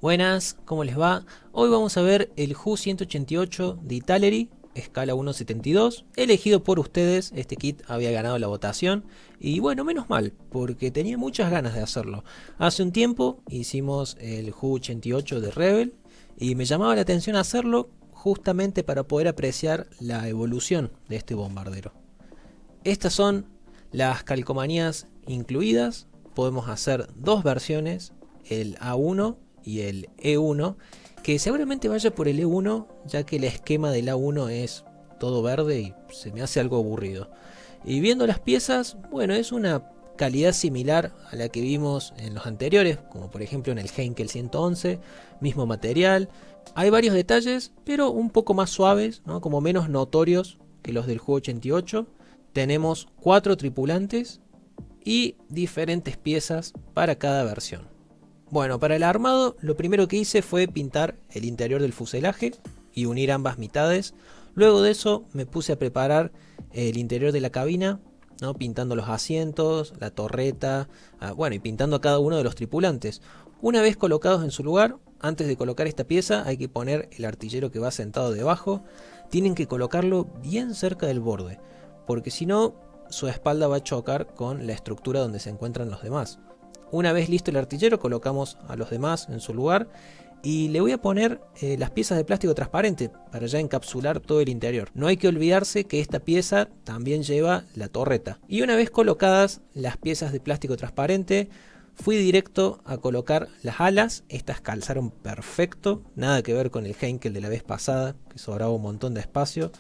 Buenas, ¿cómo les va? Hoy vamos a ver el Who 188 de Italeri, escala 1.72, elegido por ustedes. Este kit había ganado la votación y bueno, menos mal, porque tenía muchas ganas de hacerlo. Hace un tiempo hicimos el Who 88 de Rebel y me llamaba la atención hacerlo justamente para poder apreciar la evolución de este bombardero. Estas son las calcomanías incluidas. Podemos hacer dos versiones, el A1 y el E1, que seguramente vaya por el E1, ya que el esquema del A1 es todo verde y se me hace algo aburrido. Y viendo las piezas, bueno, es una calidad similar a la que vimos en los anteriores, como por ejemplo en el Heinkel 111, mismo material. Hay varios detalles, pero un poco más suaves, ¿no? Como menos notorios que los del Ju 88. Tenemos 4 tripulantes y diferentes piezas para cada versión. Bueno, para el armado lo primero que hice fue pintar el interior del fuselaje y unir ambas mitades. Luego de eso me puse a preparar el interior de la cabina, ¿no? Pintando los asientos, la torreta, bueno, y pintando a cada uno de los tripulantes. Una vez colocados en su lugar, antes de colocar esta pieza hay que poner el artillero que va sentado debajo. Tienen que colocarlo bien cerca del borde, porque si no, su espalda va a chocar con la estructura donde se encuentran los demás. Una vez listo el artillero, colocamos a los demás en su lugar y le voy a poner las piezas de plástico transparente para ya encapsular todo el interior. No hay que olvidarse que esta pieza también lleva la torreta. Y una vez colocadas las piezas de plástico transparente, fui directo a colocar las alas. Estas calzaron perfecto, nada que ver con el Heinkel de la vez pasada, que sobraba un montón de espacio.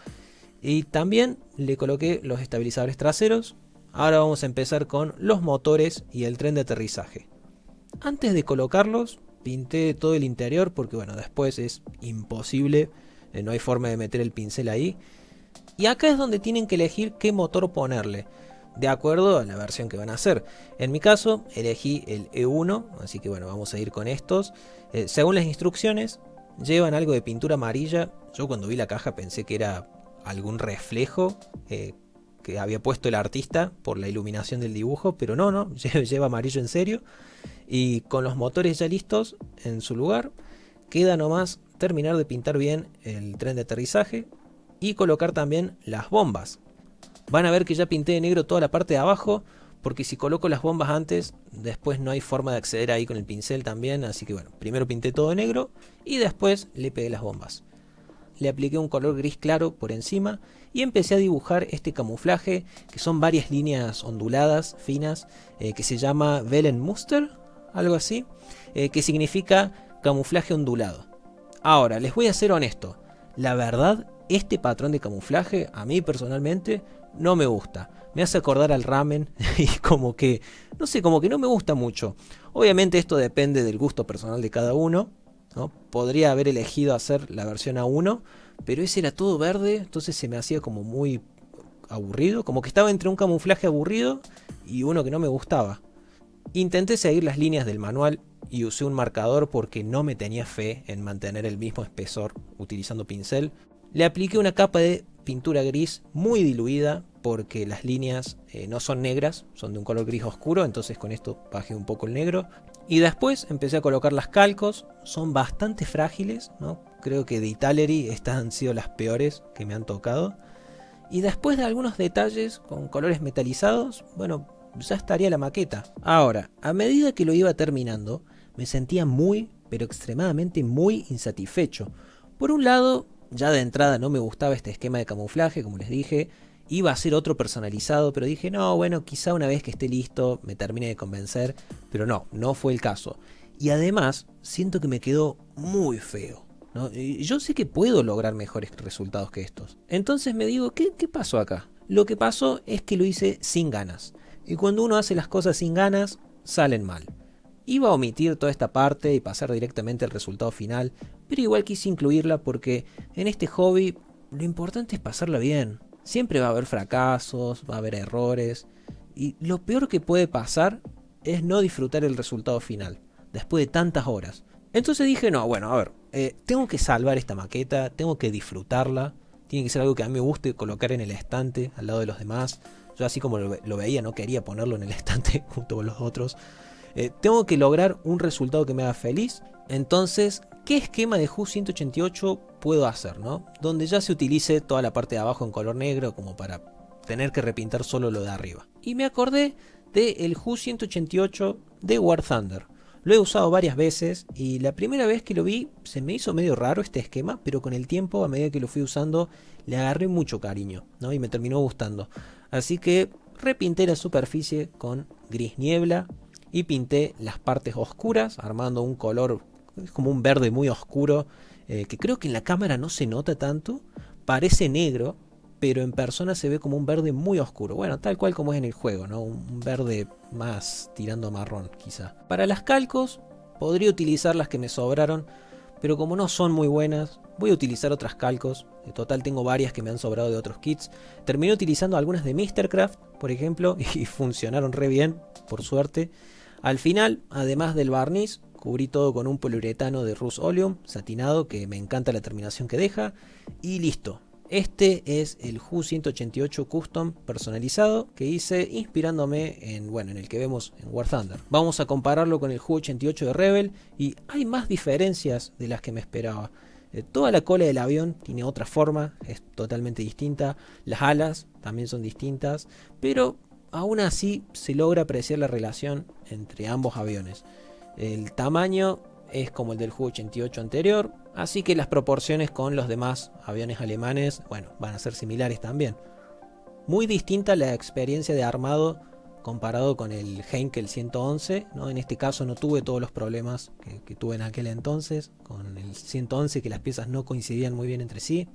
Y también le coloqué los estabilizadores traseros. Ahora vamos a empezar con los motores y el tren de aterrizaje. Antes de colocarlos, pinté todo el interior porque bueno, después es imposible, no hay forma de meter el pincel ahí. Y acá es donde tienen que elegir qué motor ponerle, de acuerdo a la versión que van a hacer. En mi caso, elegí el E1, así que bueno, vamos a ir con estos. Según las instrucciones, llevan algo de pintura amarilla. Yo cuando vi la caja pensé que era algún reflejo que había puesto el artista por la iluminación del dibujo, pero no, lleva amarillo en serio. Y con los motores ya listos en su lugar, queda nomás terminar de pintar bien el tren de aterrizaje y colocar también las bombas. Van a ver que ya pinté de negro toda la parte de abajo, porque si coloco las bombas antes, después no hay forma de acceder ahí con el pincel también, así que bueno, primero pinté todo de negro y después le pegué las bombas. Le apliqué un color gris claro por encima y empecé a dibujar este camuflaje, que son varias líneas onduladas, finas, que se llama Wellenmuster, algo así, que significa camuflaje ondulado. Ahora, les voy a ser honesto, la verdad, este patrón de camuflaje a mí personalmente no me gusta. Me hace acordar al ramen y como que, no sé, como que no me gusta mucho. Obviamente esto depende del gusto personal de cada uno, ¿no? Podría haber elegido hacer la versión A1, pero ese era todo verde, entonces se me hacía como muy aburrido, como que estaba entre un camuflaje aburrido y uno que no me gustaba. Intenté seguir las líneas del manual y usé un marcador porque no me tenía fe en mantener el mismo espesor utilizando pincel. Le apliqué una capa de pintura gris muy diluida porque las líneas no son negras, son de un color gris oscuro, entonces con esto bajé un poco el negro. Y después empecé a colocar las calcos, son bastante frágiles, ¿no? Creo que de Italeri estas han sido las peores que me han tocado. Y después de algunos detalles con colores metalizados, bueno, ya estaría la maqueta. Ahora, a medida que lo iba terminando, me sentía muy, pero extremadamente muy insatisfecho. Por un lado, ya de entrada no me gustaba este esquema de camuflaje, como les dije. Iba a ser otro personalizado, pero dije, no, bueno, quizá una vez que esté listo me termine de convencer. Pero no fue el caso. Y además, siento que me quedó muy feo, ¿no? Y yo sé que puedo lograr mejores resultados que estos. Entonces me digo, ¿qué pasó acá? Lo que pasó es que lo hice sin ganas. Y cuando uno hace las cosas sin ganas, salen mal. Iba a omitir toda esta parte y pasar directamente al resultado final, pero igual quise incluirla porque en este hobby lo importante es pasarla bien. Siempre va a haber fracasos, va a haber errores, y lo peor que puede pasar es no disfrutar el resultado final, después de tantas horas. Entonces dije, no, bueno, a ver, tengo que salvar esta maqueta, tengo que disfrutarla, tiene que ser algo que a mí me guste colocar en el estante al lado de los demás. Yo así como lo veía no quería ponerlo en el estante junto con los otros. Tengo que lograr un resultado que me haga feliz Entonces, ¿qué esquema de Ju-188 puedo hacer, no? Donde ya se utilice toda la parte de abajo en color negro como para tener que repintar solo lo de arriba. Y me acordé del Ju-188 de War Thunder. Lo he usado varias veces y la primera vez que lo vi se me hizo medio raro este esquema, pero con el tiempo, a medida que lo fui usando, le agarré mucho cariño, ¿no? Y me terminó gustando. Así que repinté la superficie con gris niebla y pinté las partes oscuras, armando un color como un verde muy oscuro, que creo que en la cámara no se nota tanto, parece negro, pero en persona se ve como un verde muy oscuro. Bueno, tal cual como es en el juego, ¿no? Un verde más tirando a marrón, quizá. Para las calcos, podría utilizar las que me sobraron, pero como no son muy buenas, voy a utilizar otras calcos. En total tengo varias que me han sobrado de otros kits. Terminé utilizando algunas de Mr. Craft, por ejemplo, y funcionaron re bien, por suerte. Al final, además del barniz, cubrí todo con un poliuretano de Rust-Oleum satinado, que me encanta la terminación que deja, y listo. Este es el Ju-188 Custom personalizado que hice inspirándome en, bueno, en el que vemos en War Thunder. Vamos a compararlo con el Ju-88 de Rebel y hay más diferencias de las que me esperaba. Toda la cola del avión tiene otra forma, es totalmente distinta. Las alas también son distintas, pero aún así se logra apreciar la relación entre ambos aviones. El tamaño es como el del Ju-88 anterior, así que las proporciones con los demás aviones alemanes, bueno, van a ser similares también. Muy distinta la experiencia de armado comparado con el Heinkel 111, ¿no? En este caso no tuve todos los problemas que tuve en aquel entonces, con el 111 que las piezas no coincidían muy bien entre sí.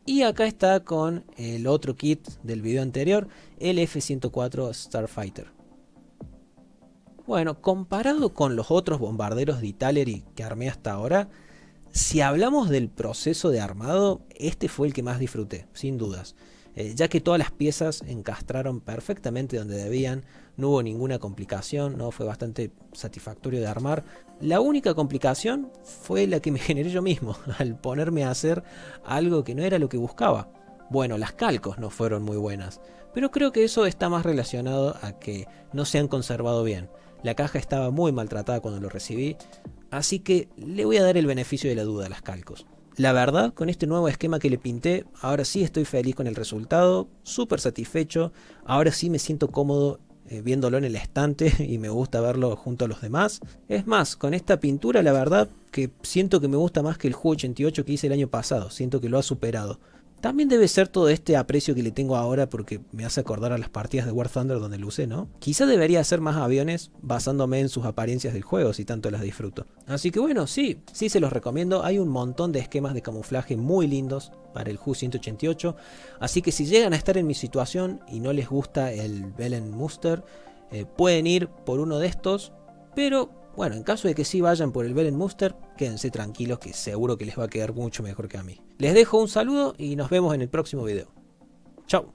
Y acá está con el otro kit del video anterior, el F-104 Starfighter. Bueno, comparado con los otros bombarderos de Italeri que armé hasta ahora, si hablamos del proceso de armado, este fue el que más disfruté, sin dudas. Ya que todas las piezas encastraron perfectamente donde debían, no hubo ninguna complicación, ¿no? Fue bastante satisfactorio de armar. La única complicación fue la que me generé yo mismo, al ponerme a hacer algo que no era lo que buscaba. Bueno, las calcos no fueron muy buenas, pero creo que eso está más relacionado a que no se han conservado bien. La caja estaba muy maltratada cuando lo recibí, así que le voy a dar el beneficio de la duda a las calcos. La verdad, con este nuevo esquema que le pinté, ahora sí estoy feliz con el resultado, súper satisfecho, ahora sí me siento cómodo viéndolo en el estante y me gusta verlo junto a los demás. Es más, con esta pintura la verdad que siento que me gusta más que el Ju-88 que hice el año pasado, siento que lo ha superado. También debe ser todo este aprecio que le tengo ahora porque me hace acordar a las partidas de War Thunder donde lo usé, ¿no? Quizá debería hacer más aviones basándome en sus apariencias del juego si tanto las disfruto. Así que bueno, sí se los recomiendo. Hay un montón de esquemas de camuflaje muy lindos para el Ju-188. Así que si llegan a estar en mi situación y no les gusta el Belen Muster, pueden ir por uno de estos, pero bueno, en caso de que sí vayan por el Belen Muster, quédense tranquilos que seguro que les va a quedar mucho mejor que a mí. Les dejo un saludo y nos vemos en el próximo video. Chao.